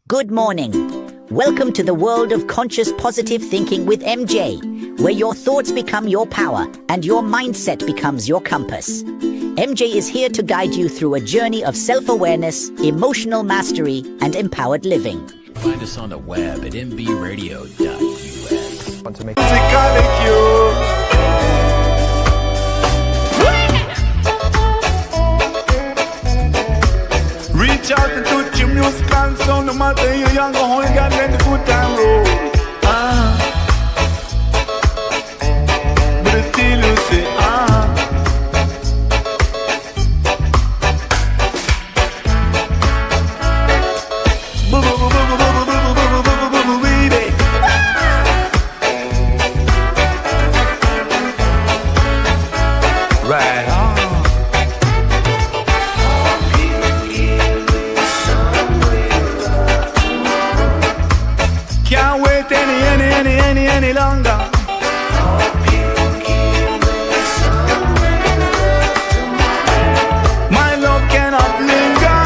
Good morning. Welcome to the world of conscious positive thinking with MJ, where your thoughts become your power and your mindset becomes your compass. MJ is here to guide you through a journey of self-awareness, emotional mastery, and empowered living. Find us on the web at mbradio.us. Want to make reach out to touch your musical sound, no matter you young or old, God let the good time roll. But until you say baby. Right on. Can't wait any longer. My love cannot linger.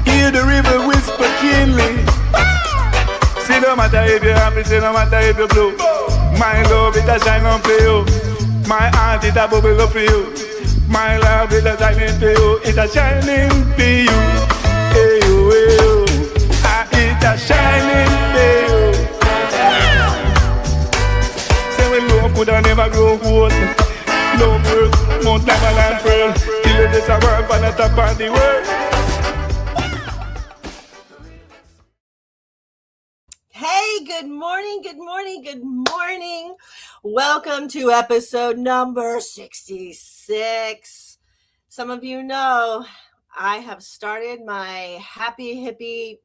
Hear the river whisper keenly. See no matter if you're happy, see no matter if you're blue. My love it a shine on for you. My heart it a bubble up for you. My love it a shining for you. It a shining for you. Hey you, hey you. It a shining for you. Say when love could never grow old. Love works, Mount Diamond and Pearl. Till it is a work on the top of the world. Hey, good morning, good morning, good morning. Welcome to episode number 66. Some of you know I have started my happy hippie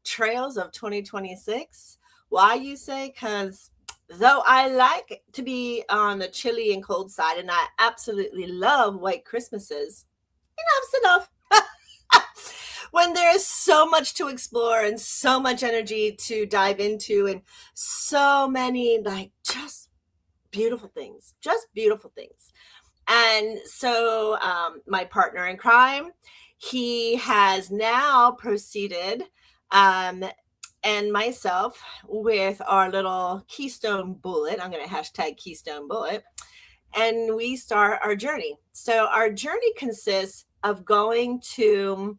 trails of 2026. Why, you say? Because though I like to be on the chilly and cold side, and I absolutely love white Christmases, enough's enough. When there's so much to explore and so much energy to dive into and so many just beautiful things. And so my partner in crime, he has now proceeded and myself with our little Keystone Bullet. I'm going to hashtag Keystone Bullet. And we start our journey. So our journey consists of going to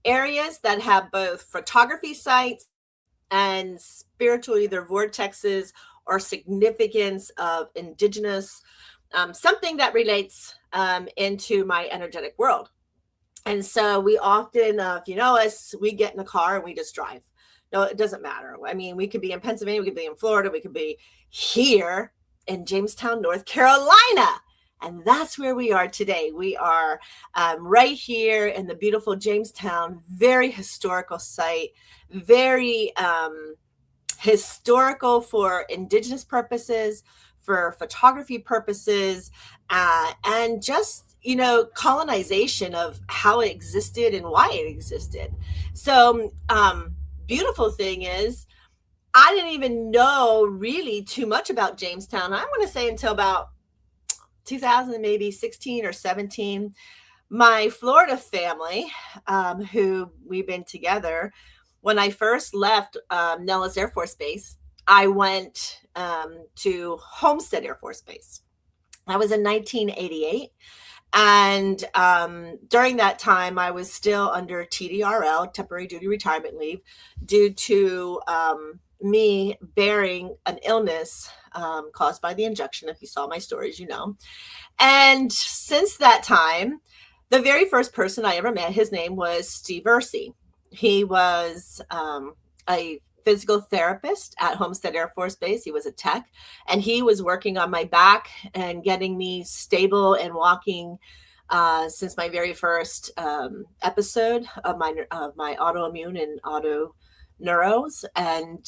areas that have both photography sites and spiritual either vortexes or significance of indigenous, something that relates into my energetic world. And so we often, if you know us, we get in a car and we just drive. No, it doesn't matter. I mean, we could be in Pennsylvania, we could be in Florida, we could be here in Jamestown, North Carolina. And that's where we are today. We are right here in the beautiful Jamestown, very historical site, very historical for indigenous purposes, for photography purposes, and just, colonization of how it existed and why it existed. So beautiful thing is, I didn't even know really too much about Jamestown. I want to say until about 2000, maybe 16 or 17, my Florida family, who we've been together, when I first left Nellis Air Force Base, I went to Homestead Air Force Base. That was in 1988. And during that time, I was still under TDRL, temporary duty retirement leave, due to me bearing an illness caused by the injection. If you saw my stories, you know. And since that time, the very first person I ever met, his name was Steve Ursey. He was a physical therapist at Homestead Air Force Base. He was a tech, and he was working on my back and getting me stable and walking since my very first episode of my autoimmune and auto neuros. And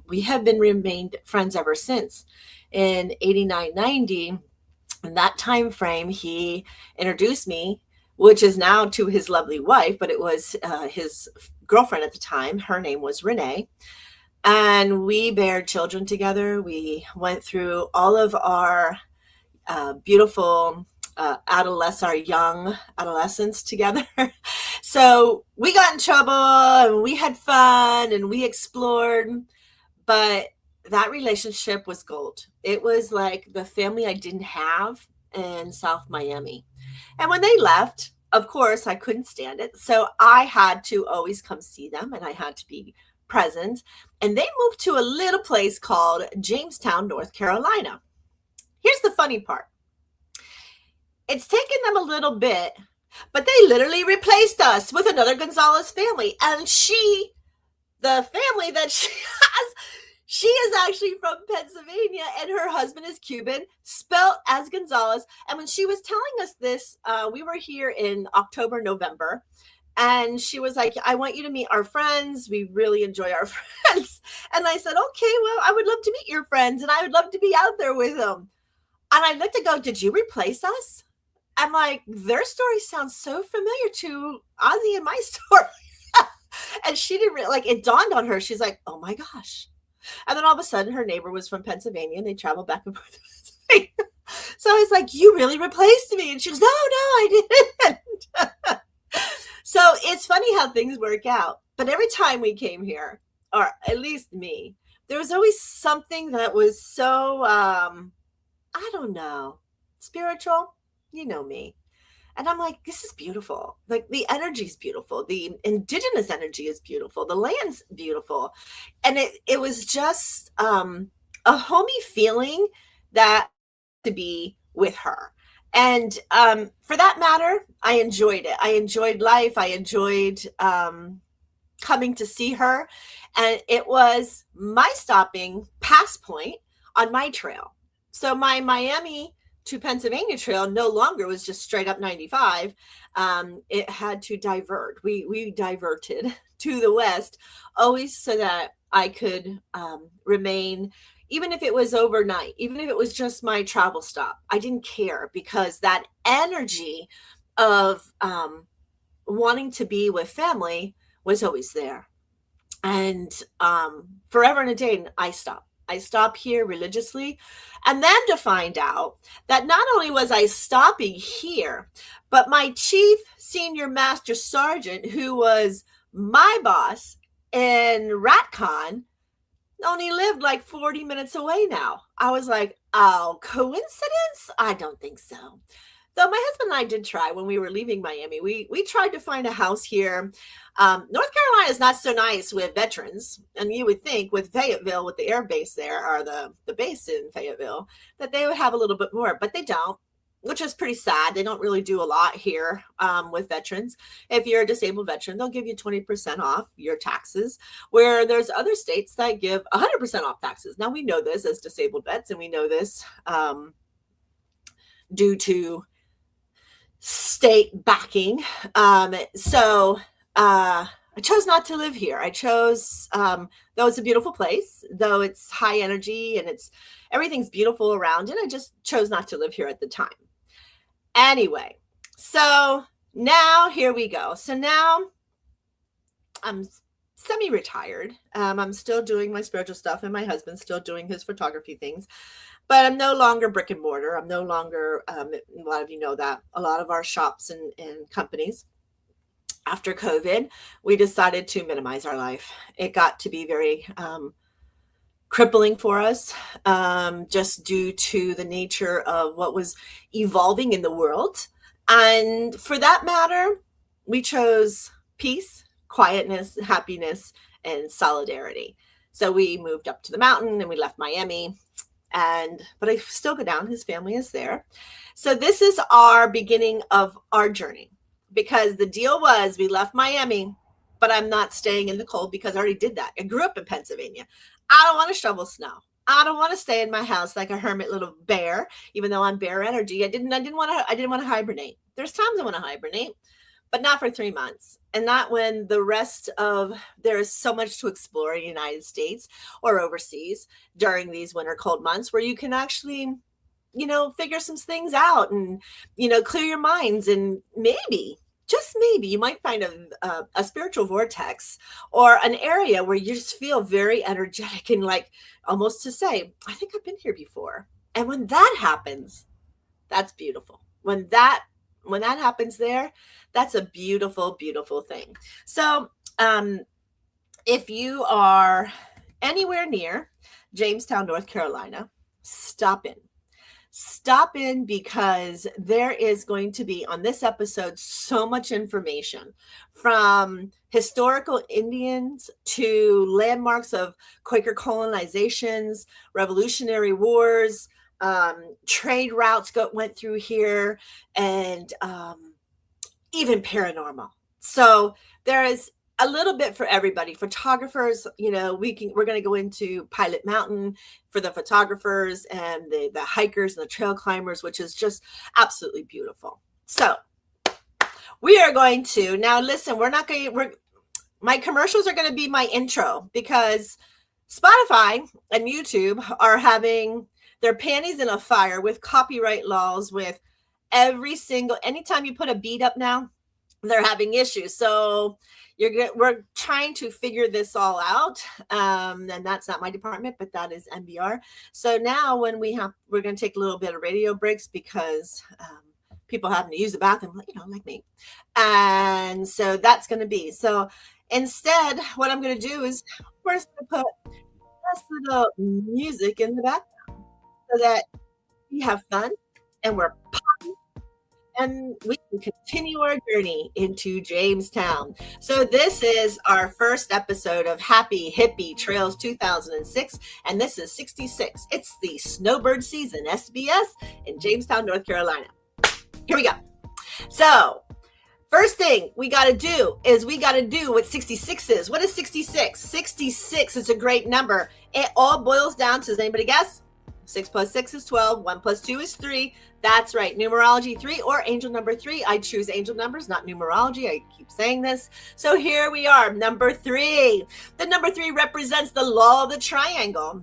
we have remained friends ever since. In 89, 90, in that time frame, he introduced me which is now to his lovely wife, but it was his girlfriend at the time. Her name was Renee. And we bared children together. We went through all of our beautiful our young adolescence together. So we got in trouble and we had fun and we explored, but that relationship was gold. It was like the family I didn't have in South Miami. And when they left, of course, I couldn't stand it. So I had to always come see them and I had to be present. And they moved to a little place called Jamestown, North Carolina. Here's the funny part. It's taken them a little bit, but they literally replaced us with another Gonzalez family. And the family that she has, she is actually from Pennsylvania and her husband is Cuban, spelled as Gonzalez. And when she was telling us this, we were here in October, November. And she was like, I want you to meet our friends. We really enjoy our friends. And I said, okay, well, I would love to meet your friends. And I would love to be out there with them. And I looked and go, did you replace us? I'm like, their story sounds so familiar to Ozzy and my story. And she didn't really, like, it dawned on her. She's like, oh my gosh. And then all of a sudden her neighbor was from Pennsylvania and they traveled back and forth. So I was like, you really replaced me? And she goes, no, I didn't. So it's funny how things work out. But every time we came here, or at least me, there was always something that was so, I don't know, spiritual. You know me. And I'm like, this is beautiful. Like the energy is beautiful. The indigenous energy is beautiful. The land's beautiful. And it was just a homey feeling that to be with her. And for that matter, I enjoyed it. I enjoyed life. I enjoyed coming to see her. And it was my stopping pass point on my trail. So my Miami to Pennsylvania trail no longer was just straight up 95. It had to divert. We diverted to the west, always so that I could remain, even if it was overnight, even if it was just my travel stop. I didn't care because that energy of wanting to be with family was always there. And forever and a day, I stopped. I stopped here religiously. And then to find out that not only was I stopping here, but my chief senior master sergeant, who was my boss in RatCon, only lived like 40 minutes away now. I was like, oh, coincidence? I don't think so. Though my husband and I did try when we were leaving Miami. We tried to find a house here. North Carolina is not so nice with veterans. And you would think with Fayetteville, with the air base there, or the base in Fayetteville, that they would have a little bit more, but they don't, which is pretty sad. They don't really do a lot here with veterans. If you're a disabled veteran, they'll give you 20% off your taxes, where there's other states that give 100% off taxes. Now, we know this as disabled vets, and we know this due to state backing. So I chose not to live here. I chose, though it's a beautiful place, though it's high energy and everything's beautiful around it, I just chose not to live here at the time. Anyway, so now here we go. So now I'm semi-retired. I'm still doing my spiritual stuff and my husband's still doing his photography things. But I'm no longer brick and mortar. I'm no longer, a lot of you know that, a lot of our shops and companies, after COVID, we decided to minimize our life. It got to be very crippling for us, just due to the nature of what was evolving in the world. And for that matter, we chose peace, quietness, happiness, and solidarity. So we moved up to the mountain and we left Miami. But I still go down. His family is there. So this is our beginning of our journey, because the deal was we left Miami, but I'm not staying in the cold because I already did that. I grew up in Pennsylvania. I don't want to shovel snow. I don't want to stay in my house like a hermit little bear, even though I'm bear energy. I didn't want to hibernate. There's times I want to hibernate, but not for 3 months. And not when there is so much to explore in the United States or overseas during these winter cold months, where you can actually figure some things out and, clear your minds, and maybe, just maybe, you might find a spiritual vortex or an area where you just feel very energetic and like almost to say, I think I've been here before. And when that happens, that's beautiful. When that happens there, that's a beautiful, beautiful thing. So if you are anywhere near Jamestown, North Carolina, stop in. Stop in, because there is going to be on this episode so much information, from historical Indians to landmarks of Quaker colonizations, Revolutionary Wars, trade routes went through here, and even paranormal. So there is a little bit for everybody. Photographers, we're going to go into Pilot Mountain for the photographers, and the hikers and the trail climbers, which is just absolutely beautiful. So we are going to now listen. My commercials are going to be my intro, because Spotify and YouTube are having their panties in a fire with copyright laws, with anytime you put a beat up now, they're having issues. So we're trying to figure this all out. And that's not my department, but that is NBR. So now when we're going to take a little bit of radio breaks, because people having to use the bathroom, like me. And so that's going to be. So instead, what I'm going to do is we're just going to put this little music in the background so that we have fun and we're popping, and we can continue our journey into Jamestown. So this is our first episode of Happy Hippie Trails 2006, and this is 66. It's the snowbird season, SBS, in Jamestown, North Carolina. Here we go. So first thing we got to do is we got to do what 66 is. What is 66? 66 is a great number. It all boils down to, does anybody guess? 6 plus 6 is 12. 1 plus 2 is 3. That's right. Numerology 3 or angel number 3. I choose angel numbers, not numerology. I keep saying this. So here we are. Number 3. The number 3 represents the law of the triangle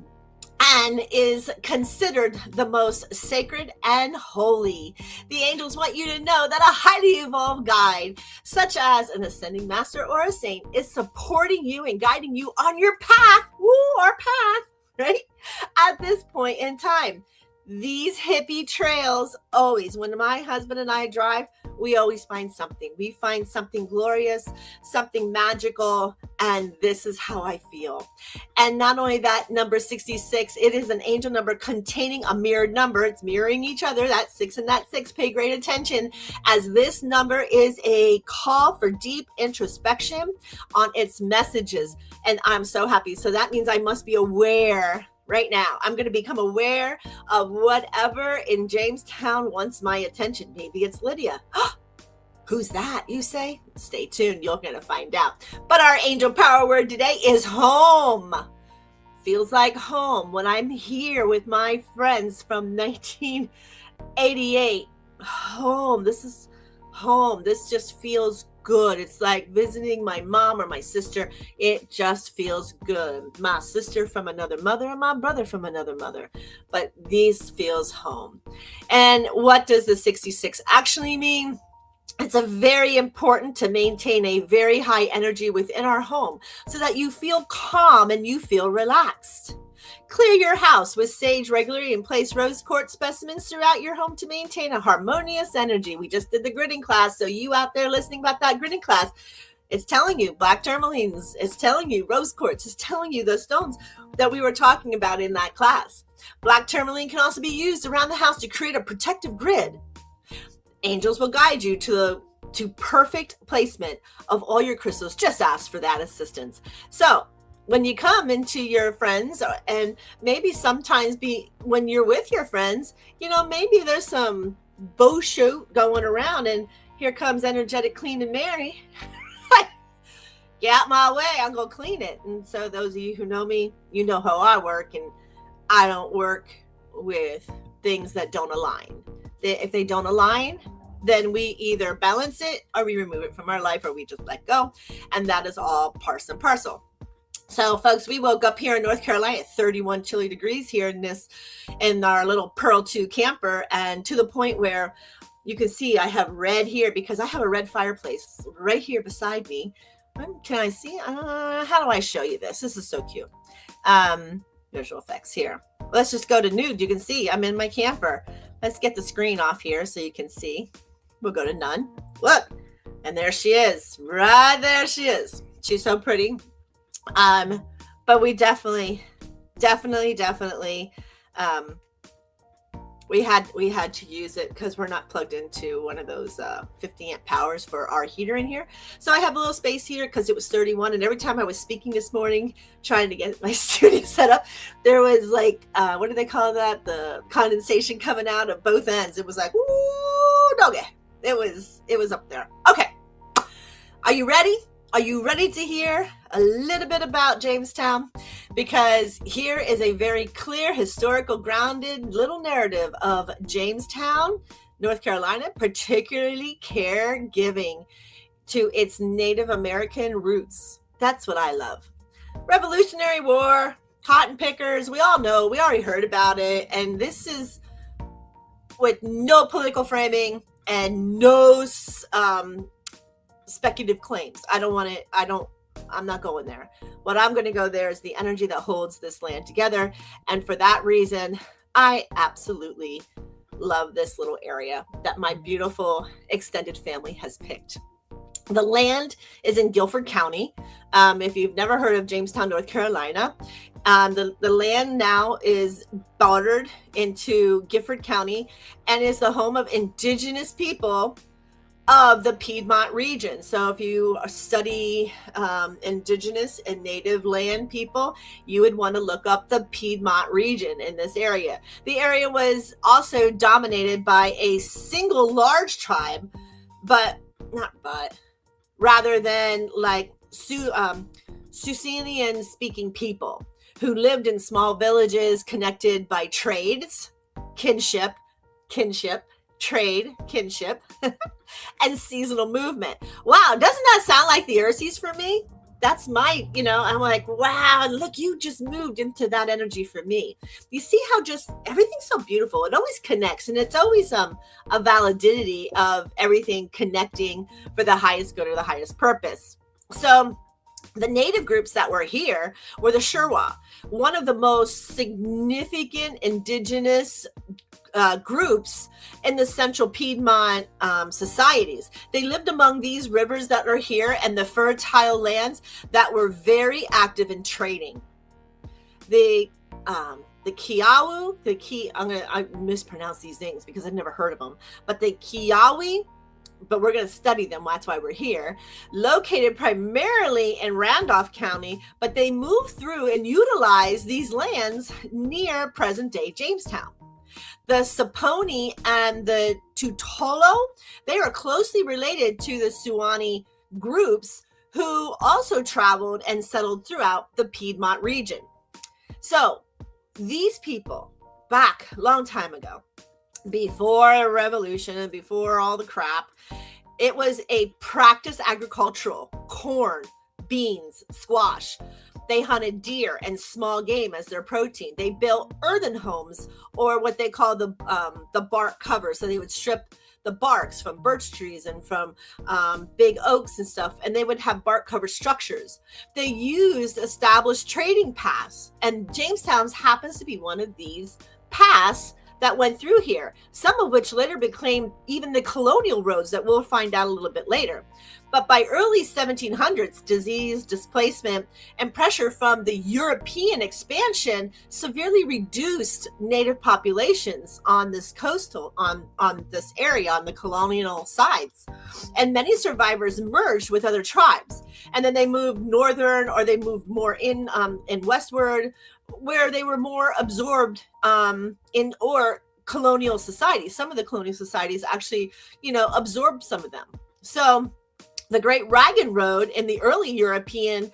and is considered the most sacred and holy. The angels want you to know that a highly evolved guide, such as an ascending master or a saint, is supporting you and guiding you on your path. Our path. Right? At this point in time, these hippie trails, always, when my husband and I drive, we always find something. We find something glorious, something magical, and this is how I feel. And not only that, number 66, it is an angel number containing a mirrored number. It's mirroring each other. That 6 and that 6. Pay great attention, as this number is a call for deep introspection on its messages. And I'm so happy. So that means I must be aware. Right now, I'm going to become aware of whatever in Jamestown wants my attention. Maybe it's Lydia. Who's that, you say? Stay tuned. You're going to find out. But our angel power word today is home. Feels like home when I'm here with my friends from 1988. Home. This is home. This just feels good. It's like visiting my mom or my sister. It just feels good. My sister from another mother and my brother from another mother. But this feels home. And what does the 66 actually mean? It's a very important to maintain a very high energy within our home so that you feel calm and you feel relaxed. Clear your house with sage regularly and place rose quartz specimens throughout your home to maintain a harmonious energy. We just did the gridding class, so you out there listening about that gridding class, it's telling you black tourmalines, it's telling you rose quartz, it's telling you the stones that we were talking about in that class. Black tourmaline can also be used around the house to create a protective grid. Angels will guide you to perfect placement of all your crystals. Just ask for that assistance. So when you come into your friends, and maybe sometimes when you're with your friends, maybe there's some bullshit going around, and here comes energetic clean and Mary. Get out my way, I'm gonna clean it. And so those of you who know me, you know how I work, and I don't work with things that don't align. If they don't align, then we either balance it or we remove it from our life, or we just let go. And that is all parts and parcel. So, folks, we woke up here in North Carolina at 31 chilly degrees here in our little Pearl 2 camper, and to the point where you can see I have red here because I have a red fireplace right here beside me. Can I see? How do I show you this? This is so cute. Visual effects here. Let's just go to nude. You can see I'm in my camper. Let's get the screen off here so you can see. We'll go to none. Look, and there she is. Right there she is. She's so pretty. But we definitely, we had to use it because we're not plugged into one of those 50 amp powers for our heater in here. So I have a little space here because it was 31, and every time I was speaking this morning trying to get my studio set up, there was like what do they call that, the condensation coming out of both ends. It was like, ooh, doggy. It was up there. Okay, are you ready? Are you ready to hear a little bit about Jamestown? Because here is a very clear, historical, grounded little narrative of Jamestown, North Carolina, particularly caregiving to its Native American roots. That's what I love. Revolutionary War, cotton pickers, we all know, we already heard about it. And this is with no political framing and no speculative claims. I'm not going there. What I'm going to go there is the energy that holds this land together. And for that reason, I absolutely love this little area that my beautiful extended family has picked. The land is in Guilford County. If you've never heard of Jamestown, North Carolina, the land now is bordered into Guilford County and is the home of indigenous people of the Piedmont region. So if you study indigenous and native land people, you would want to look up the Piedmont region in this area. The area was also dominated by a single large tribe, rather than like Susanian speaking people who lived in small villages connected by trades, kinship, trade, kinship, and seasonal movement. Wow, doesn't that sound like the Ursies for me? That's my, I'm like, wow, look, you just moved into that energy for me. You see how just everything's so beautiful. It always connects, and it's always a validity of everything connecting for the highest good or the highest purpose. So the native groups that were here were the Sherwa, one of the most significant indigenous groups in the central Piedmont societies. They lived among these rivers that are here and the fertile lands that were very active in trading. The Kiawu, I mispronounce these names because I've never heard of them, but the Kiawi, but we're going to study them. That's why we're here. Located primarily in Randolph County, but they moved through and utilized these lands near present-day Jamestown. The Saponi and the Tutolo, they are closely related to the Suwannee groups who also traveled and settled throughout the Piedmont region. So these people, back a long time ago, before a revolution and before all the crap, it was a practice agricultural, corn, beans, squash. They hunted deer and small game as their protein. They built earthen homes, or what they call the bark cover. So they would strip the barks from birch trees and from big oaks and stuff, and they would have bark cover structures. They used established trading paths, and Jamestown happens to be one of these paths that went through here, some of which later became even the colonial roads that we'll find out a little bit later. But by early 1700s, disease, displacement, and pressure from the European expansion severely reduced native populations on this coastal, on this area, on the colonial sides. And many survivors merged with other tribes. And then they moved northern, or they moved more in westward, where they were more absorbed in or colonial societies. Some of the colonial societies actually, absorbed some of them. So the Great Wagon Road in the early European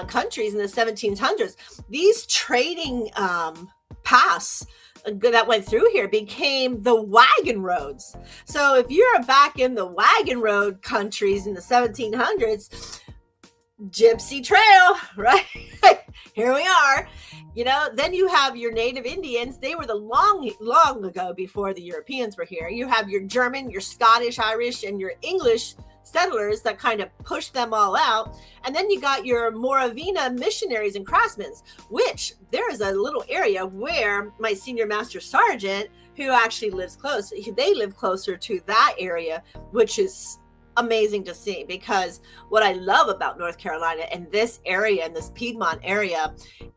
countries in the 1700s, these trading paths that went through here became the wagon roads. So if you're back in the wagon road countries in the 1700s, Gypsy Trail, right? Here we are. Then you have your native Indians. They were the long ago before the Europeans were here. You have your German, your Scottish, Irish, and your English settlers that kind of pushed them all out. And then you got your Moravina missionaries and craftsmen, which there is a little area where my senior master sergeant, who actually lives close, they live closer to that area, which is amazing to see, because what I love about North Carolina and this area and this Piedmont area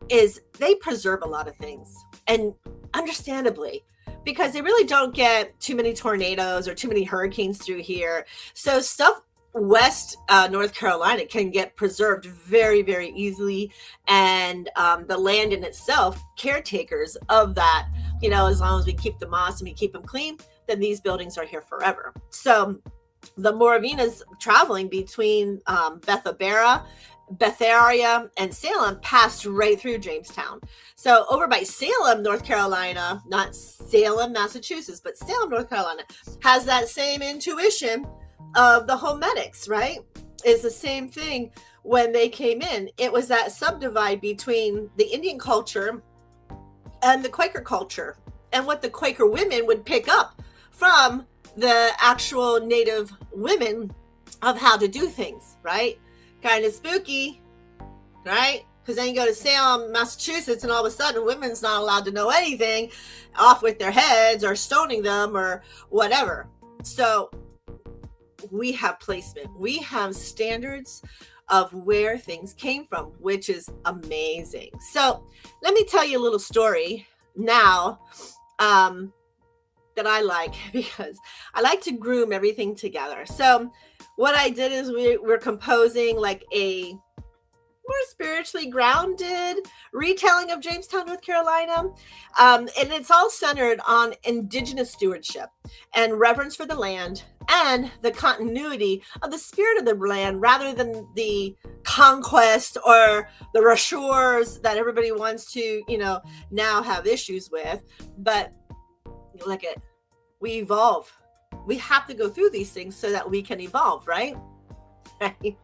is they preserve a lot of things, and understandably, because they really don't get too many tornadoes or too many hurricanes through here. So stuff west North Carolina can get preserved very, very easily, and the land in itself, caretakers of that, as long as we keep the moss and we keep them clean, then these buildings are here forever. So the Moravinas traveling between Bethabara, Betharia, and Salem passed right through Jamestown. So over by Salem, North Carolina, not Salem, Massachusetts, but Salem, North Carolina, has that same intuition of the Hometics, right? It's the same thing when they came in. It was that subdivide between the Indian culture and the Quaker culture, and what the Quaker women would pick up from the actual native women of how to do things, right? Kind of spooky, right? Because then you go to Salem, Massachusetts, and all of a sudden women's not allowed to know anything, off with their heads or stoning them or whatever. So we have placement. We have standards of where things came from, which is amazing. So let me tell you a little story now that I like, because I like to groom everything together. So what I did is we're composing like a more spiritually grounded retelling of Jamestown, North Carolina. And it's all centered on Indigenous stewardship and reverence for the land and the continuity of the spirit of the land, rather than the conquest or the rashurs that everybody wants to, now have issues with. But look at, we evolve. We have to go through these things so that we can evolve, right? Right?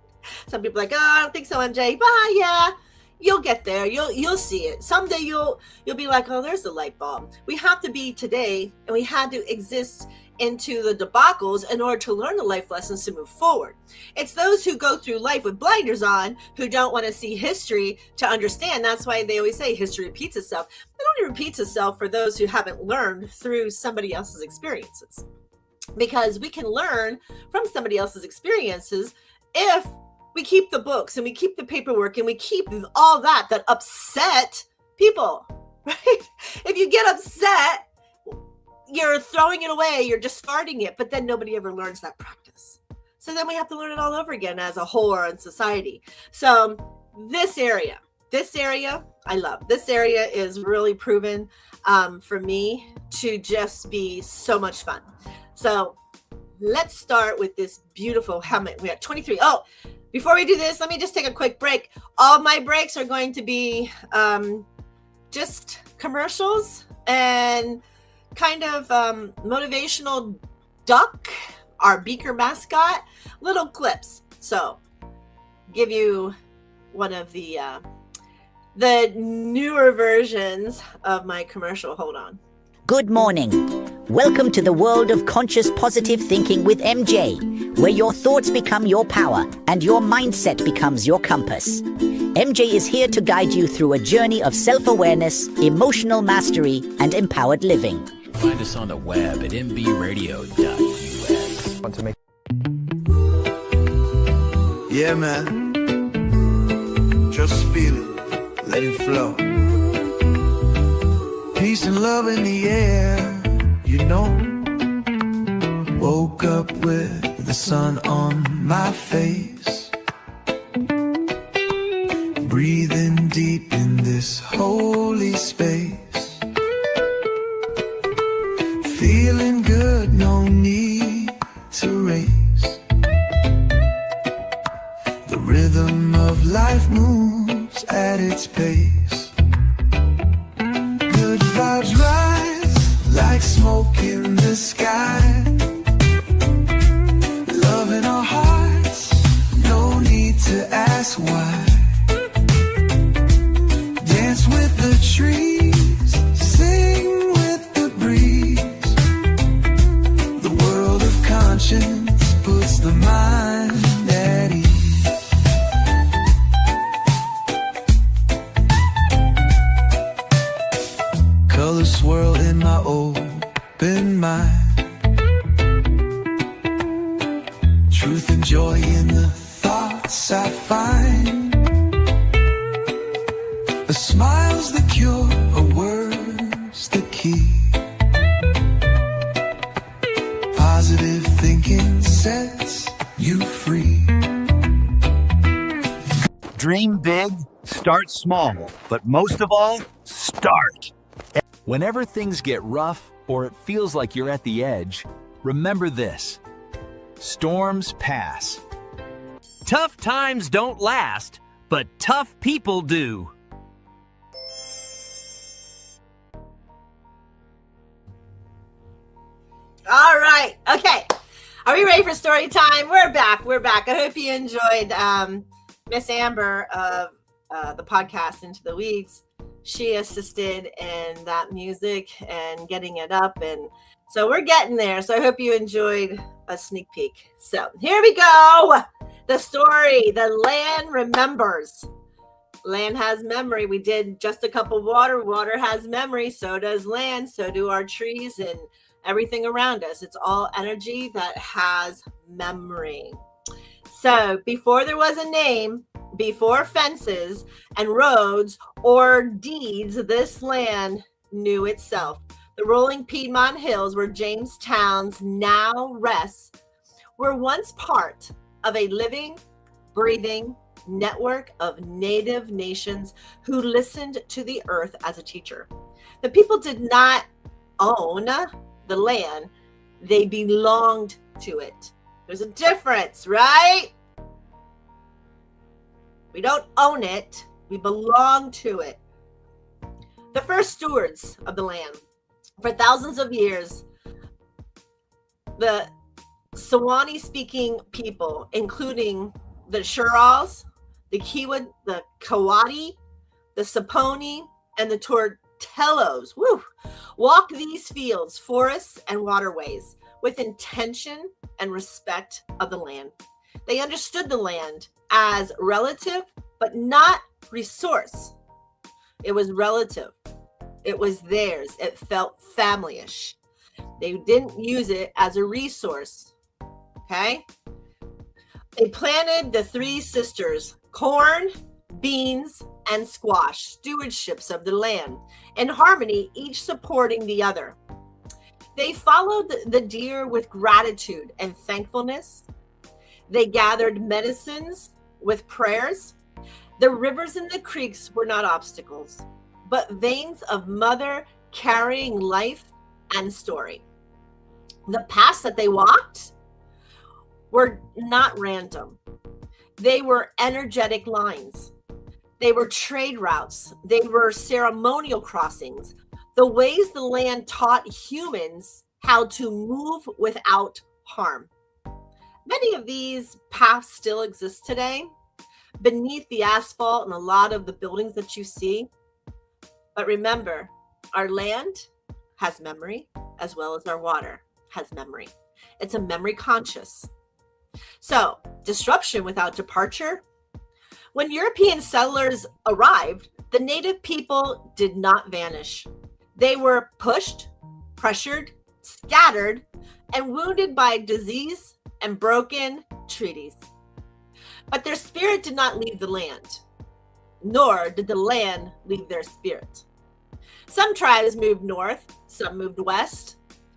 Some people are like, I don't think so, MJ. But yeah, you'll get there. You'll see it. Someday you'll be like, oh, there's the light bulb. We have to be today, and we had to exist into the debacles in order to learn the life lessons to move forward. It's those who go through life with blinders on who don't want to see history to understand. That's why they always say history repeats itself. It only repeats itself for those who haven't learned through somebody else's experiences, because we can learn from somebody else's experiences if we keep the books and we keep the paperwork and we keep all that upset people, right? If you get upset, you're throwing it away, you're discarding it, but then nobody ever learns that practice. So then we have to learn it all over again as a whole or in society. So this area, I love. This area is really proven for me to just be so much fun. So let's start with this beautiful helmet. We have 23. Oh, before we do this, let me just take a quick break. All my breaks are going to be just commercials and kind of motivational duck, our beaker mascot, little clips. So give you one of the newer versions of my commercial. Hold on. Good morning. Welcome to the world of conscious positive thinking with MJ, where your thoughts become your power and your mindset becomes your compass. MJ is here to guide you through a journey of self-awareness, emotional mastery, and empowered living. Find us on the web at mbradio.us. Want to make Yeah, man. Just feel it. Let it flow. Peace and love in the air, you know. Woke up with the sun on my face. Breathing deep in this holy space. Feeling good, no need to race. The rhythm of life moves at its pace. Good vibes rise like smoke in the sky. Love in our hearts, no need to ask. That's why. Dance with the trees, sing with the breeze. The world of conscience puts the mind at ease. Colors swirl in my open mind. Truth and joy in the thoughts I find. A smile's the cure, a word's the key. Positive thinking sets you free. Dream big, start small, but most of all, start. Whenever things get rough or it feels like you're at the edge, remember this: storms pass. Tough times don't last, but tough people do. All right. Okay. Are we ready for story time? We're back. I hope you enjoyed Miss Amber of the podcast Into the Weeds. She assisted in that music and getting it up. And so we're getting there. So I hope you enjoyed a sneak peek. So here we go. The story, The Land Remembers. Land has memory. We did just a cup of water. Water has memory. So does land. So do our trees and everything around us. It's all energy that has memory. So before there was a name, before fences and roads or deeds, this land knew itself. The rolling Piedmont Hills, where Jamestown's now rests, were once part of a living, breathing network of native nations who listened to the earth as a teacher. The people did not own the land, they belonged to it. There's a difference, right? We don't own it, we belong to it. The first stewards of the land. For thousands of years, the Sewanee-speaking people, including the Shirals, the Kiwa, the Kawati, the Saponi, and the Tortellos, walk these fields, forests, and waterways with intention and respect of the land. They understood the land as relative, but not resource. It was relative. It was theirs. It felt family-ish. They didn't use it as a resource. Okay? They planted the three sisters, corn, beans, and squash, stewardships of the land, in harmony, each supporting the other. They followed the deer with gratitude and thankfulness. They gathered medicines with prayers. The rivers and the creeks were not obstacles, but veins of mother carrying life and story. The paths that they walked were not random. They were energetic lines. They were trade routes. They were ceremonial crossings. The ways the land taught humans how to move without harm. Many of these paths still exist today beneath the asphalt and a lot of the buildings that you see. But remember, our land has memory as well as our water has memory. It's a memory conscious. So, disruption without departure. When European settlers arrived, the native people did not vanish. They were pushed, pressured, scattered, and wounded by disease and broken treaties. But their spirit did not leave the land, nor did the land leave their spirit. Some tribes moved north, some moved west,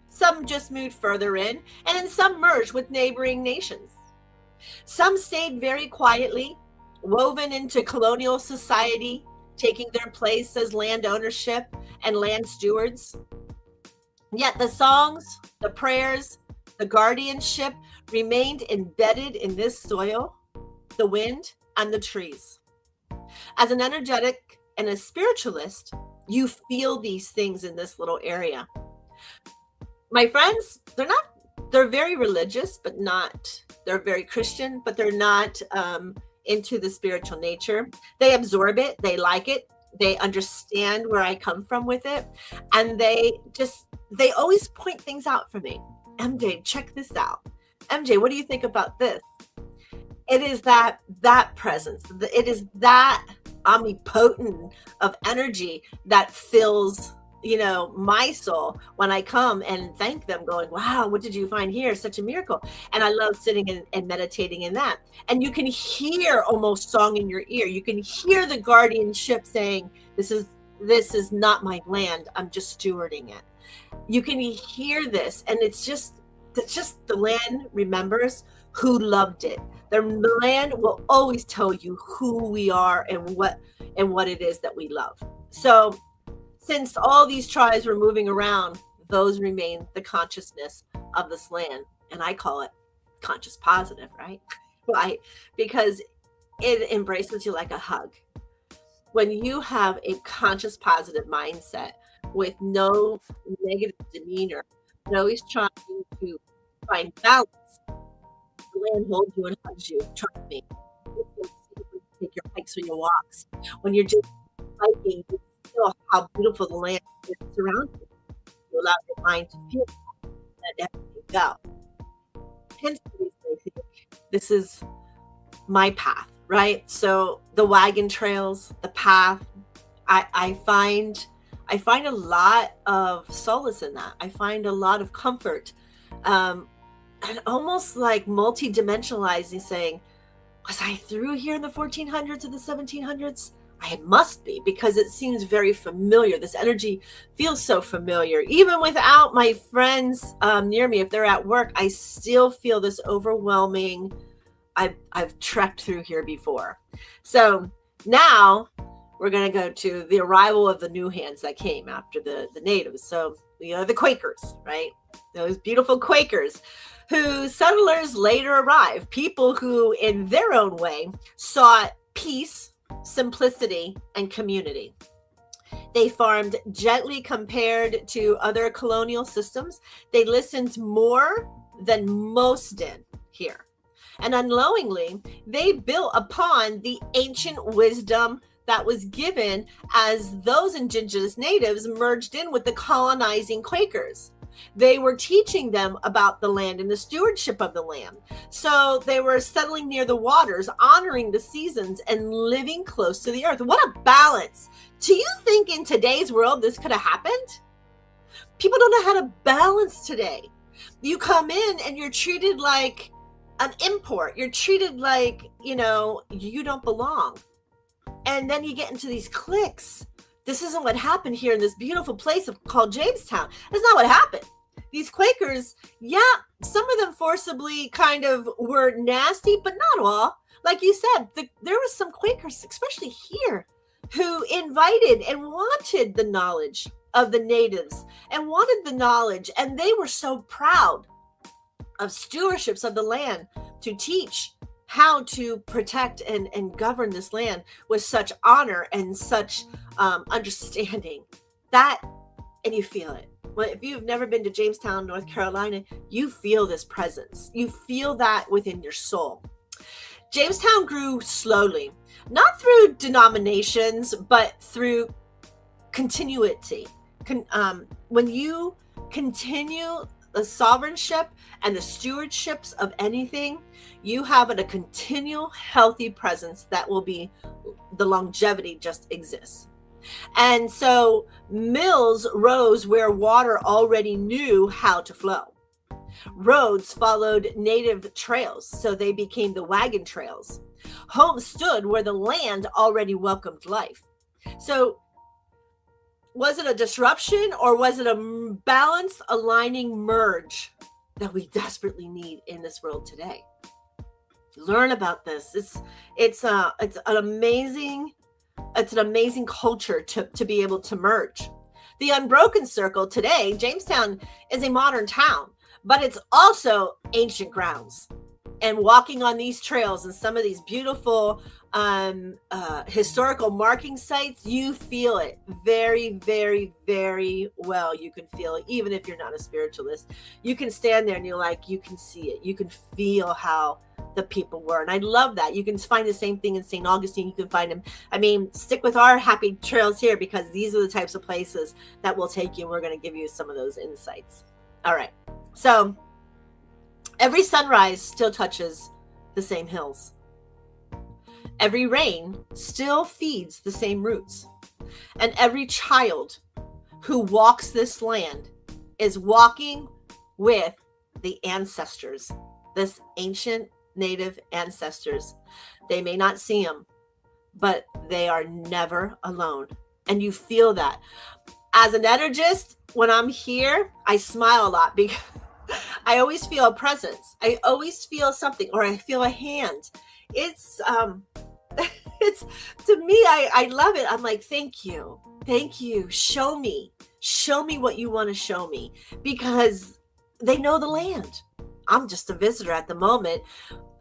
some just moved further in, and then some merged with neighboring nations. Some stayed very quietly, woven into colonial society, taking their place as land ownership and land stewards. Yet the songs, the prayers, the guardianship remained embedded in this soil, the wind, and the trees. As an energetic and a spiritualist, you feel these things in this little area. My friends, they're very religious, but not, they're very Christian, but they're not into the spiritual nature. They absorb it. They like it. They understand where I come from with it. And they always point things out for me. MJ, check this out. MJ, what do you think about this? It is that presence. It is that omnipotent of energy that fills, my soul when I come and thank them, going, wow, what did you find here? Such a miracle. And I love sitting and meditating in that. And you can hear almost song in your ear. You can hear the guardianship saying, this is not my land. I'm just stewarding it. You can hear this. And it's just the land remembers who loved it. The land will always tell you who we are and what it is that we love. So since all these tribes were moving around, those remain the consciousness of this land. And I call it conscious positive, right? Why? Because it embraces you like a hug. When you have a conscious positive mindset with no negative demeanor, but always trying to find balance, the land holds you and hugs you. Trust me. You take your hikes or your walks. When you're just hiking, you feel how beautiful the land is around you. You allow your mind to feel that, let everything go. Hence, this is my path, right? So the wagon trails, the path, I find a lot of solace in that. I find a lot of comfort, and almost like multi-dimensionalizing, saying, was I through here in the 1400s or the 1700s? I must be, because it seems very familiar. This energy feels so familiar. Even without my friends near me, if they're at work, I still feel this overwhelming, I've trekked through here before. So now we're going to go to the arrival of the new hands that came after the natives. So, the Quakers, right? Those beautiful Quakers whose settlers later arrived. People who, in their own way, sought peace, simplicity, and community. They farmed gently compared to other colonial systems. They listened more than most did here. And unknowingly, they built upon the ancient wisdom that was given as those indigenous natives merged in with the colonizing Quakers. They were teaching them about the land and the stewardship of the land. So they were settling near the waters, honoring the seasons, and living close to the earth. What a balance. Do you think in today's world this could have happened? People don't know how to balance today. You come in and you're treated like an import. You're treated like, you don't belong. And then you get into these cliques. This isn't what happened here in this beautiful place called Jamestown. That's not what happened. These Quakers, some of them forcibly kind of were nasty, but not all. Like you said, there were some Quakers, especially here, who invited and wanted the knowledge of the natives and wanted the knowledge. And they were so proud of stewardships of the land to teach how to protect and govern this land with such honor and such understanding. And you feel it. Well, if you've never been to Jamestown, North Carolina, you feel this presence. You feel that within your soul. Jamestown grew slowly, not through denominations, but through continuity. When you continue the sovereignship and the stewardships of anything, you have a continual healthy presence that will be, the longevity just exists. And so mills rose where water already knew how to flow. Roads followed native trails, so they became the wagon trails. Homes stood where the land already welcomed life. So was it a disruption, or was it a balanced, aligning merge that we desperately need in this world today? Learn about this. It's an amazing culture to be able to merge. The unbroken circle today, Jamestown is a modern town, but it's also ancient grounds. And walking on these trails and some of these beautiful historical marking sites, you feel it very, very, very well. You can feel it, even if you're not a spiritualist. You can stand there and you're like, you can see it. You can feel how the people were. And I love that. You can find the same thing in St. Augustine. You can find them. I mean, stick with our happy trails here, because these are the types of places that will take you. And we're going to give you some of those insights. All right. So every sunrise still touches the same hills. Every rain still feeds the same roots. And every child who walks this land is walking with the ancestors, this ancient native ancestors. They may not see them, but they are never alone. And you feel that. As an energist, when I'm here, I smile a lot because I always feel a presence. I always feel something, or I feel a hand. It's it's, to me, I love it. I'm like, thank you. Show me what you want to show me, because they know the land. I'm just a visitor at the moment,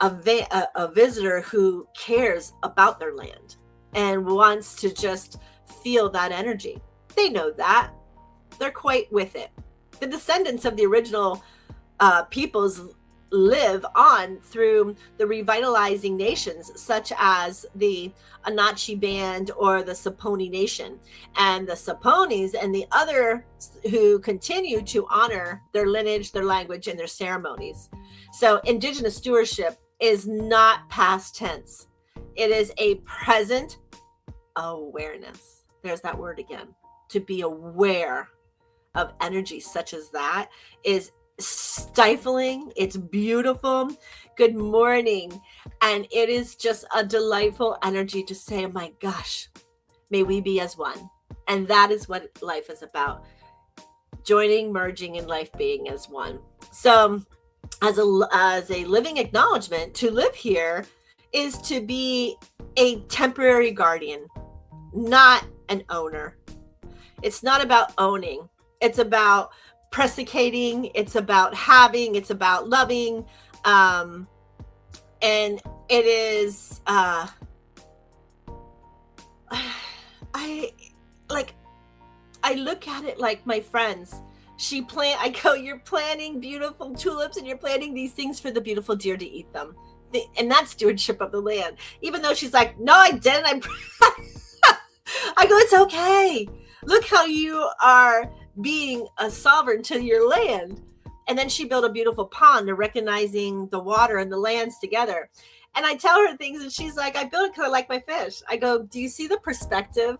a visitor who cares about their land and wants to just feel that energy. They know that. They're quite with it. The descendants of the original peoples live on through the revitalizing nations, such as the Apache Band or the Saponi Nation. And the Saponis and the other who continue to honor their lineage, their language, and their ceremonies. So indigenous stewardship is not past tense. It is a present awareness. There's that word again. To be aware of energy such as that is stifling. It's beautiful. Good morning. And it is just a delightful energy to say, oh my gosh, may we be as one. And that is what life is about. Joining, merging, and life being as one. So as a living acknowledgement, to live here is to be a temporary guardian, not an owner. It's not about owning. It's about predicating. It's about having. It's about loving. And it is, I look at it like my friends. I go, you're planting beautiful tulips and you're planting these things for the beautiful deer to eat them. And that's stewardship of the land. Even though she's like, no, I didn't. I go, it's okay. Look how you are being a sovereign to your land. And then she built a beautiful pond to recognizing the water and the lands together. And I tell her things and she's like, I built it because I like my fish. I go, do you see the perspective?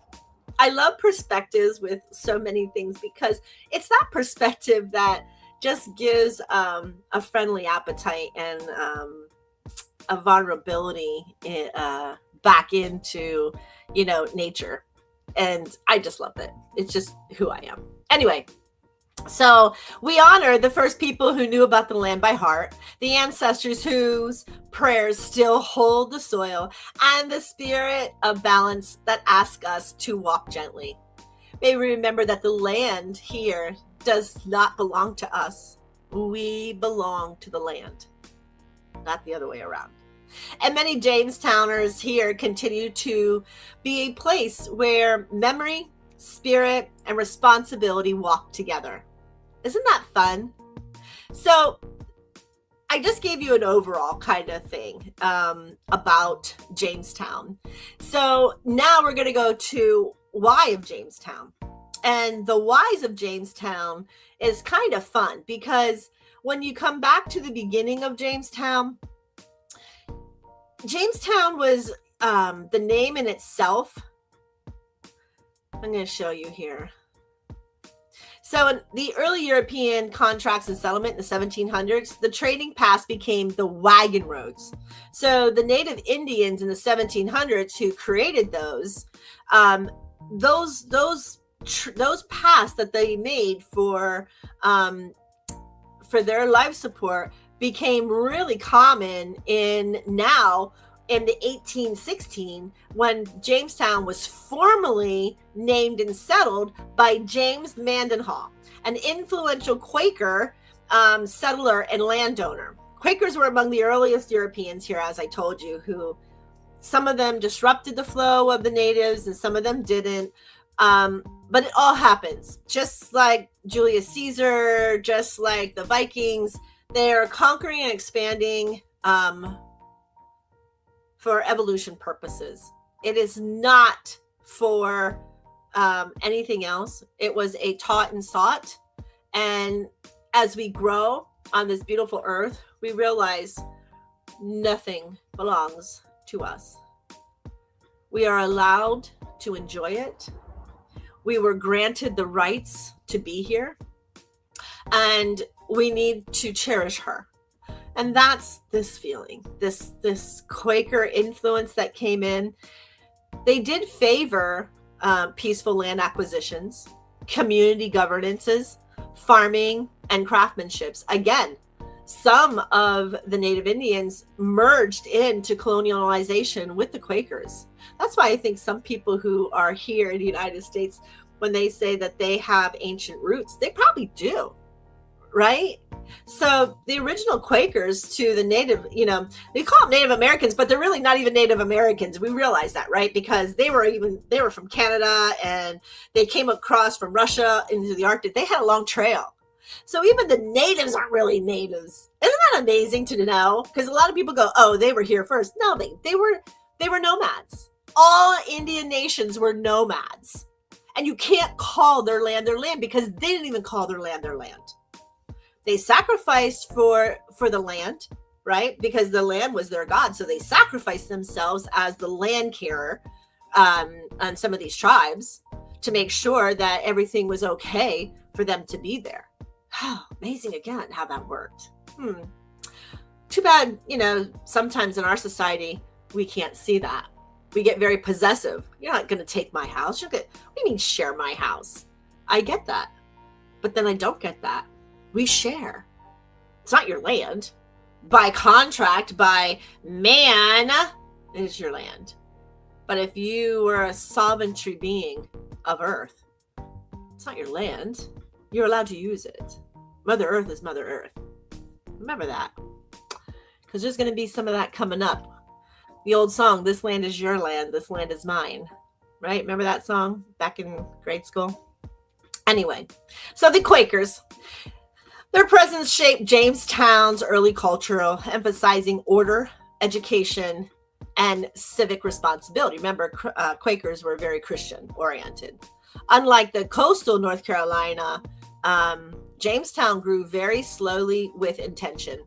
I love perspectives with so many things, because it's that perspective that just gives a friendly appetite and a vulnerability back into, nature. And I just love it. It's just who I am. Anyway, so we honor the first people who knew about the land by heart, the ancestors whose prayers still hold the soil, and the spirit of balance that asks us to walk gently. May we remember that the land here does not belong to us. We belong to the land, not the other way around. And many Jamestowners here continue to be a place where memory, spirit, and responsibility walk together. Isn't that fun? So I just gave you an overall kind of thing about Jamestown. So now we're going to go to why of Jamestown. And the whys of Jamestown is kind of fun, because when you come back to the beginning of Jamestown was the name in itself. I'm going to show you here. So in the early European contracts and settlement in the 1700s, the trading paths became the wagon roads. So the native Indians in the 1700s who created those paths that they made for their life support became really common in the 1816, when Jamestown was formally named and settled by James Mendenhall, an influential Quaker settler and landowner. Quakers were among the earliest Europeans here, as I told you, who some of them disrupted the flow of the natives and some of them didn't. But it all happens. Just like Julius Caesar, just like the Vikings, they are conquering and expanding for evolution purposes. It is not for anything else. It was a taught and sought. And as we grow on this beautiful earth, we realize nothing belongs to us. We are allowed to enjoy it. We were granted the rights to be here, and we need to cherish her. And that's this feeling, this Quaker influence that came in. They did favor peaceful land acquisitions, community governances, farming, and craftsmanships. Again, some of the Native Indians merged into colonialization with the Quakers. That's why I think some people who are here in the United States, when they say that they have ancient roots, they probably do, right? So the original Quakers to the Native, they call them Native Americans, but they're really not even Native Americans. We realize that, right? Because they were from Canada, and they came across from Russia into the Arctic. They had a long trail. So even the natives aren't really natives. Isn't that amazing to know? Because a lot of people go, oh, they were here first. No, they were nomads. All Indian nations were nomads. And you can't call their land because they didn't even call their land their land. They sacrificed for the land, right? Because the land was their god. So they sacrificed themselves as the land carer on some of these tribes to make sure that everything was okay for them to be there. Amazing again how that worked. Too bad, sometimes in our society, we can't see that. We get very possessive. You're not going to take my house. What do you mean share my house? I get that. But then I don't get that. We share. It's not your land. By contract, by man, it is your land. But if you were a sovereignty being of Earth, it's not your land. You're allowed to use it. Mother Earth is Mother Earth. Remember that. Because there's going to be some of that coming up. The old song, this land is your land, this land is mine. Right? Remember that song back in grade school? Anyway, so the Quakers, their presence shaped Jamestown's early culture, emphasizing order, education, and civic responsibility. Remember, Quakers were very Christian-oriented. Unlike the coastal North Carolina, Jamestown grew very slowly with intention,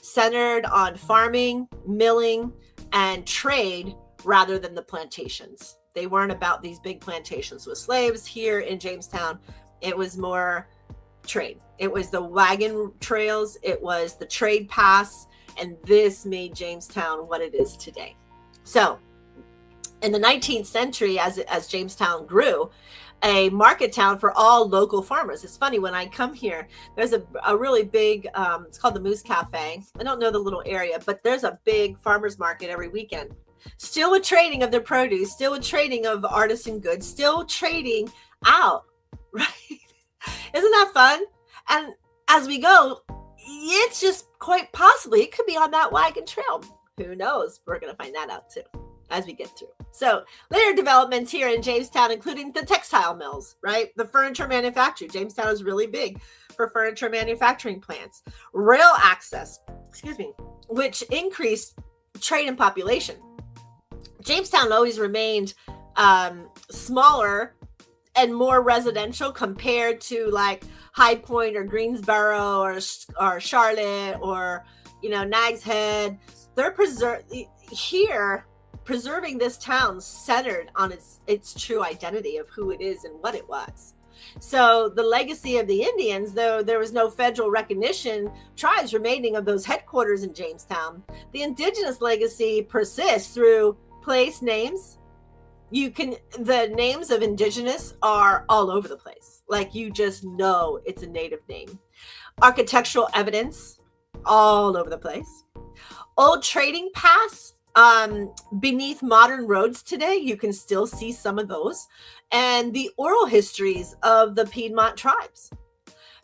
centered on farming, milling, and trade rather than the plantations. They weren't about these big plantations with slaves here in Jamestown. It was more trade. It was the wagon trails. It was the trade paths. And this made Jamestown what it is today. So in the 19th century, as Jamestown grew, a market town for all local farmers. It's funny, when I come here, there's a really big, it's called the Moose Cafe. I don't know the little area, but there's a big farmers market every weekend. Still with trading of their produce, still with trading of artisan goods, still trading out, right? Isn't that fun? And as we go, it's just quite possibly, it could be on that wagon trail. Who knows? We're going to find that out too as we get through. So later developments here in Jamestown, including the textile mills, right? The furniture manufacturing. Jamestown is really big for furniture manufacturing plants. Rail access, which increased trade and population. Jamestown always remained smaller and more residential compared to like High Point or Greensboro or Charlotte or, Nags Head. They're preserving this town centered on its true identity of who it is and what it was. So the legacy of the Indians, though there was no federal recognition, tribes remaining of those headquarters in Jamestown, the indigenous legacy persists through place names. The names of indigenous are all over the place. Like, you just know it's a native name. Architectural evidence all over the place. Old trading paths beneath modern roads today, you can still see some of those. And the oral histories of the Piedmont tribes.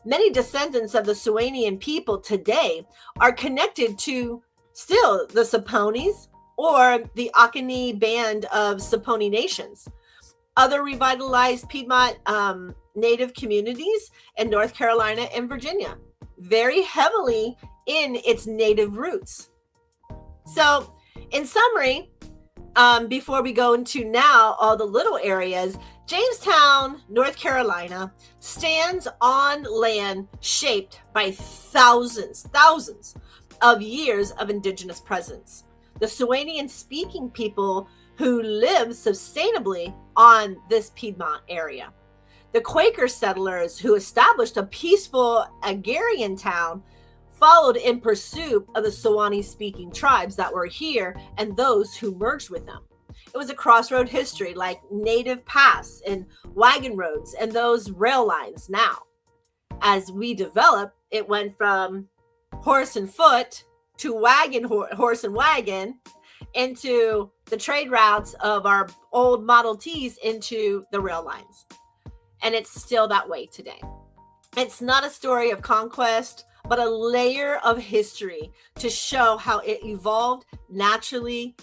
Many descendants of the Siouanian people today are connected to still the Saponis or the Oconee band of Saponi nations. Other revitalized Piedmont native communities in North Carolina and Virginia, very heavily in its native roots. So In summary, before we go into now all the little areas, Jamestown, North Carolina stands on land shaped by thousands of years of indigenous presence. The Suwanian-speaking people who live sustainably on this Piedmont area. The Quaker settlers who established a peaceful agrarian town followed in pursuit of the Sewanee-speaking tribes that were here and those who merged with them. It was a crossroad history like native paths and wagon roads and those rail lines now. As we develop, it went from horse and foot to horse and wagon into the trade routes of our old Model Ts into the rail lines. And it's still that way today. It's not a story of conquest, but a layer of history to show how it evolved naturally,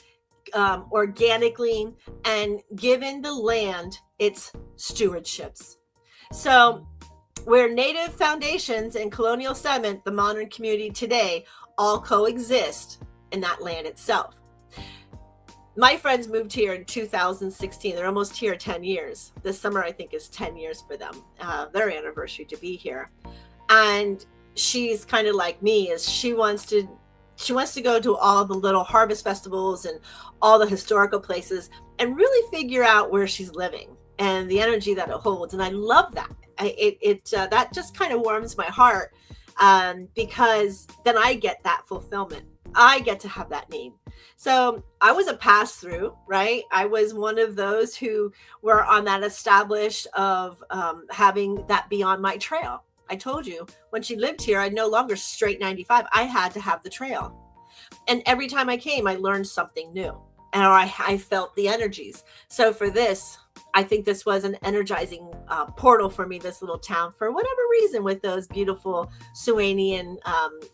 organically, and given the land its stewardships. So where native foundations and colonial settlement, the modern community today, all coexist in that land itself. My friends moved here in 2016. They're almost here 10 years. This summer, I think, is 10 years for them, their anniversary to be here. And she's kind of like me, is she wants to go to all the little harvest festivals and all the historical places and really figure out where she's living and the energy that it holds. And I love that. That just kind of warms my heart, because then I get that fulfillment. I get to have that need. So I was a pass-through, right? I was one of those who were on that established of having that be on my trail. I told you, when she lived here, I no longer straight 95. I had to have the trail. And every time I came, I learned something new. And I felt the energies. So for this, I think this was an energizing portal for me, this little town, for whatever reason, with those beautiful Suwanian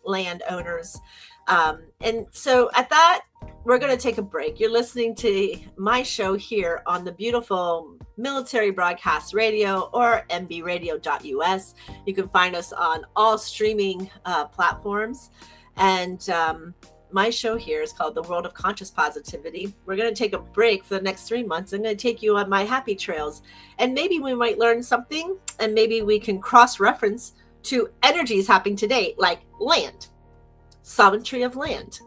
landowners. And so at that, we're going to take a break. You're listening to my show here on the beautiful Military Broadcast Radio, or mbradio.us. You can find us on all streaming platforms. And my show here is called The World of Conscious Positivity. We're going to take a break for the next 3 months. I'm going to take you on my happy trails. And maybe we might learn something, and maybe we can cross-reference to energies happening today, like land. Sovereignty of land.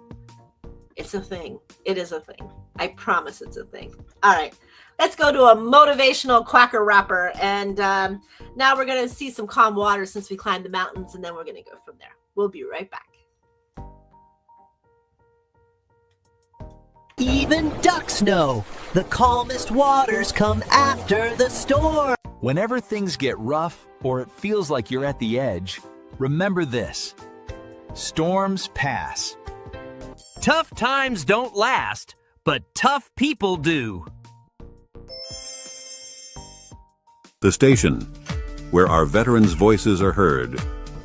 It's a thing. It is a thing. I promise it's a thing. All right. Let's go to a motivational quacker rapper. And now we're going to see some calm water since we climbed the mountains, and then we're going to go from there. We'll be right back. Even ducks know the calmest waters come after the storm. Whenever things get rough or it feels like you're at the edge, remember this: storms pass. Tough times don't last, but tough people do. The station where our veterans' voices are heard.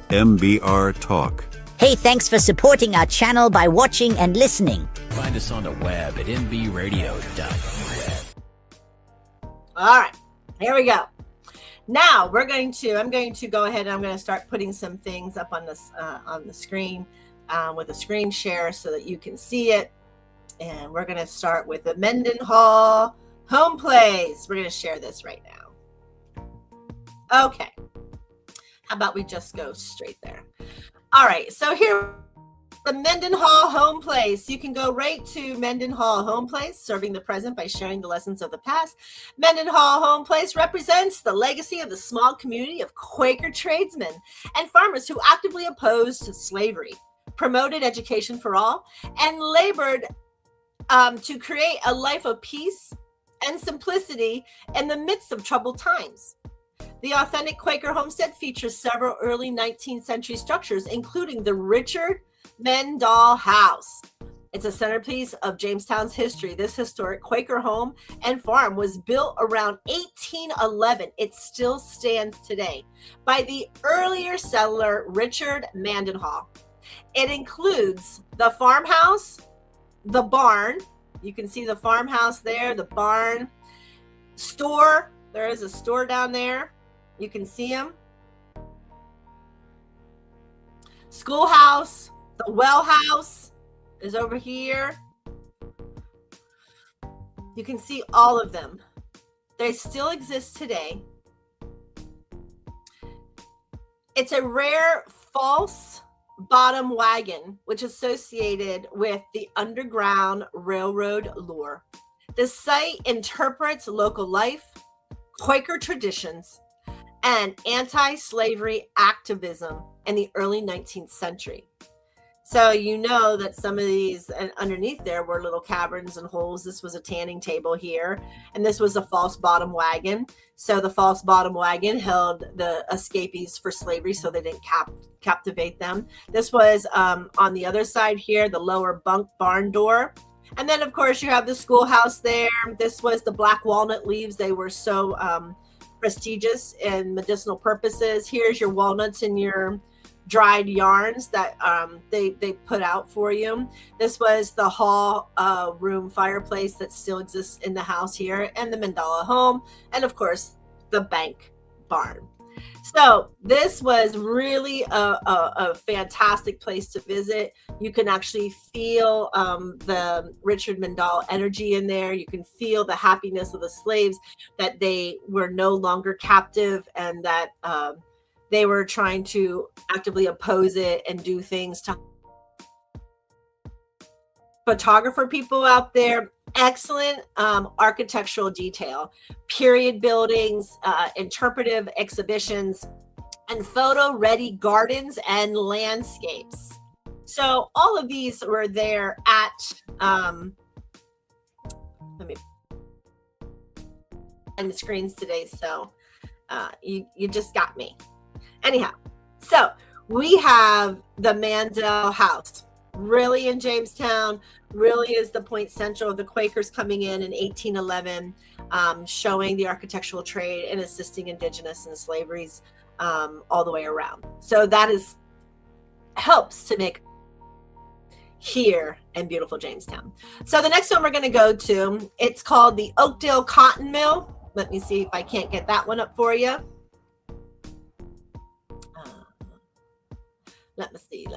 MBR Talk. Hey, thanks for supporting our channel by watching and listening. Find us on the web at mbradio.us. All right, here we go. Now I'm going to go ahead and I'm going to start putting some things up on the screen with a screen share so that you can see it. And we're going to start with the Mendenhall home place. We're going to share this right now. Okay. How about we just go straight there? All right, so here, the Mendenhall home place. You can go right to Mendenhall home place, serving the present by sharing the lessons of the past. Mendenhall home place represents the legacy of the small community of Quaker tradesmen and farmers who actively opposed slavery, promoted education for all, and labored to create a life of peace and simplicity in the midst of troubled times. The authentic Quaker homestead features several early 19th century structures, including the Richard Mendenhall House. It's a centerpiece of Jamestown's history. This historic Quaker home and farm was built around 1811. It still stands today by the earlier settler Richard Mendenhall. It includes the farmhouse, the barn. You can see the farmhouse there, the barn, store. There is a store down there. You can see them. Schoolhouse, the well house is over here. You can see all of them. They still exist today. It's a rare false bottom wagon, which is associated with the Underground Railroad lore. The site interprets local life, Quaker traditions, and anti-slavery activism in the early 19th century. So you know that some of these, and underneath there were little caverns and holes. This was a tanning table here, and this was a false bottom wagon. So the false bottom wagon held the escapees for slavery, so they didn't captivate them. This was on the other side here, the lower bunk barn door. And then, of course, you have the schoolhouse there. This was the black walnut leaves. They were so prestigious in medicinal purposes. Here's your walnuts and your dried yarns that they put out for you. This was the hall room fireplace that still exists in the house here, and the mandala home, and of course the bank barn. So this was really a fantastic place to visit. You can actually feel the Richard Mandel energy in there. You can feel the happiness of the slaves, that they were no longer captive, and that they were trying to actively oppose it and do things to photographer people out there. Excellent architectural detail, period buildings, interpretive exhibitions, and photo-ready gardens and landscapes. So all of these were there at, let me on the screens today, so you just got me. Anyhow, so we have the Mandel House, really in Jamestown, really is the point central of the Quakers coming in 1811, showing the architectural trade and assisting indigenous and slaveries all the way around. So that helps to make here in beautiful Jamestown. So the next one we're going to go to, it's called the Oakdale Cotton Mill. Let me see if I can't get that one up for you. Let me see.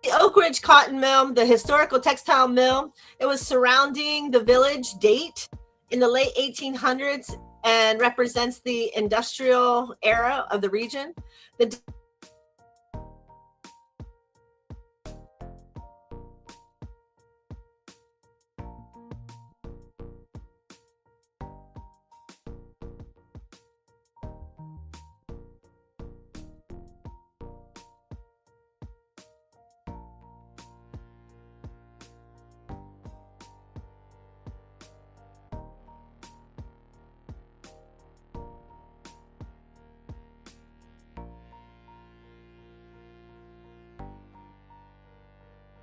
The Oak Ridge Cotton Mill, the historical textile mill, it was surrounding the village date in the late 1800s and represents the industrial era of the region. The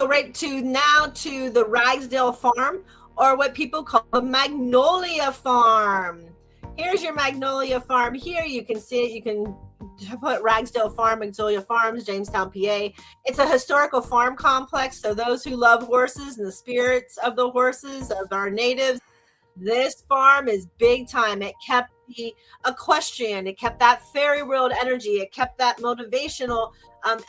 right to the Ragsdale Farm, or what people call the Magnolia Farm. Here's your Magnolia Farm. Here you can see it. You can put Ragsdale Farm, Magnolia Farms, Jamestown, PA. It's a historical farm complex. So those who love horses and the spirits of the horses of our natives, this farm is big time. It kept the equestrian, it kept that fairy world energy, it kept that motivational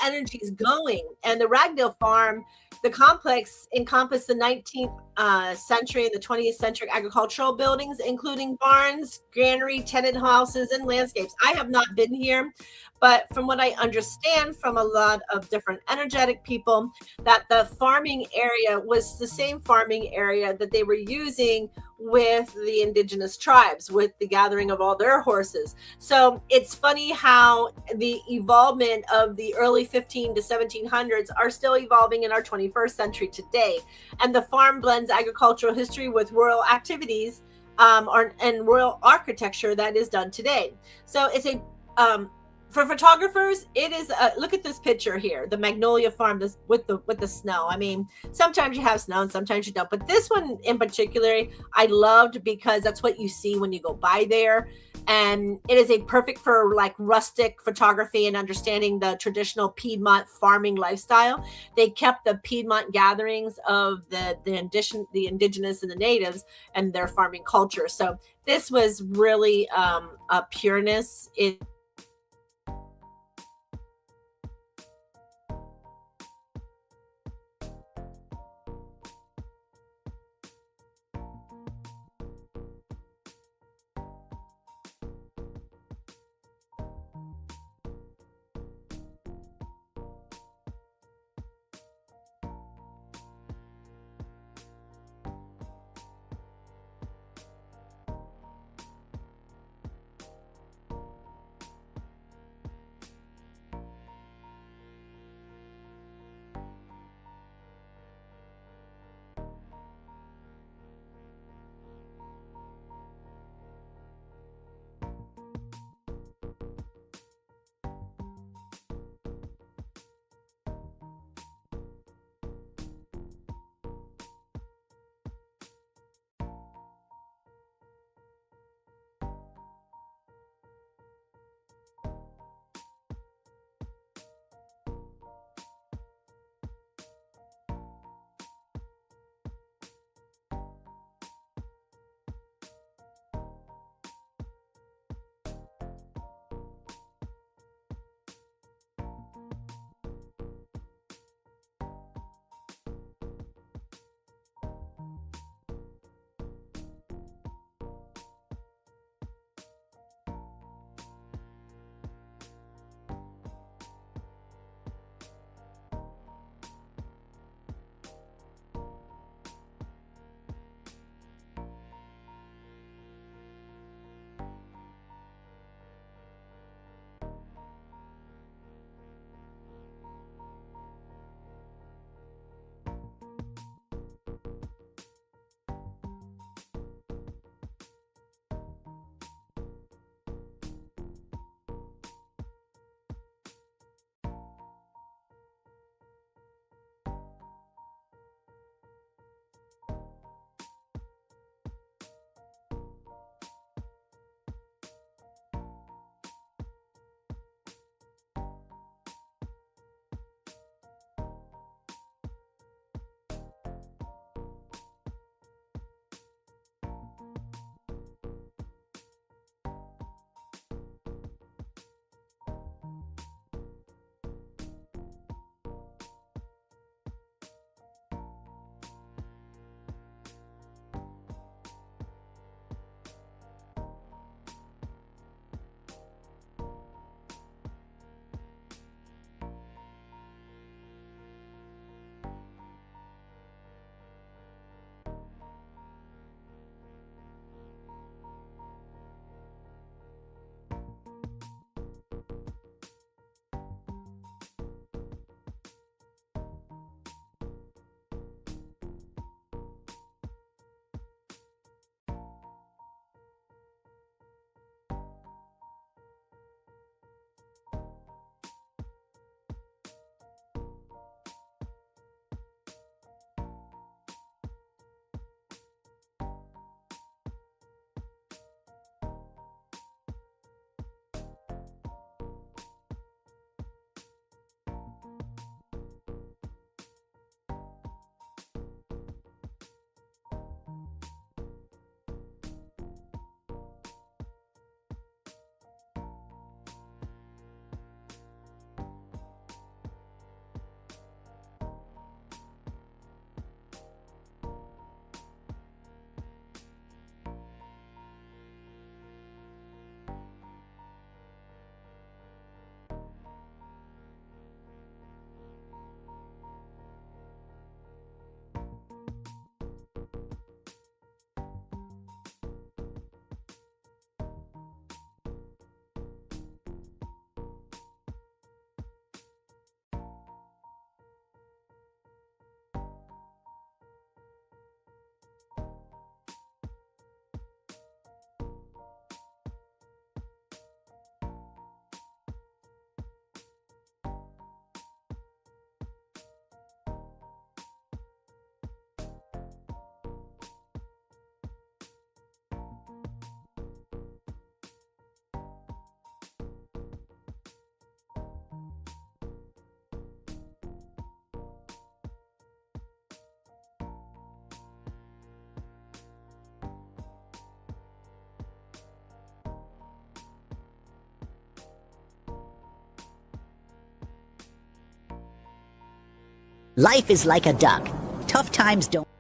energies going. And the Ragdale Farm, the complex encompassed the 19th century and the 20th century agricultural buildings, including barns, granary, tenant houses, and landscapes. I have not been here, but from what I understand from a lot of different energetic people, that the farming area was the same farming area that they were using with the indigenous tribes, with the gathering of all their horses. So it's funny how the evolvement of the early 15 to 1700s are still evolving in our 21st century today. And the farm blends agricultural history with rural activities and rural architecture that is done today. So it's a for photographers, it is look at this picture here, the Magnolia Farm, this with the snow. I mean, sometimes you have snow and sometimes you don't, but this one in particular I loved because that's what you see when you go by there. And it is a perfect for like rustic photography and understanding the traditional Piedmont farming lifestyle. They kept the Piedmont gatherings of the indigenous and the natives and their farming culture. So this was really a pureness in Life is like a duck. Tough times don't...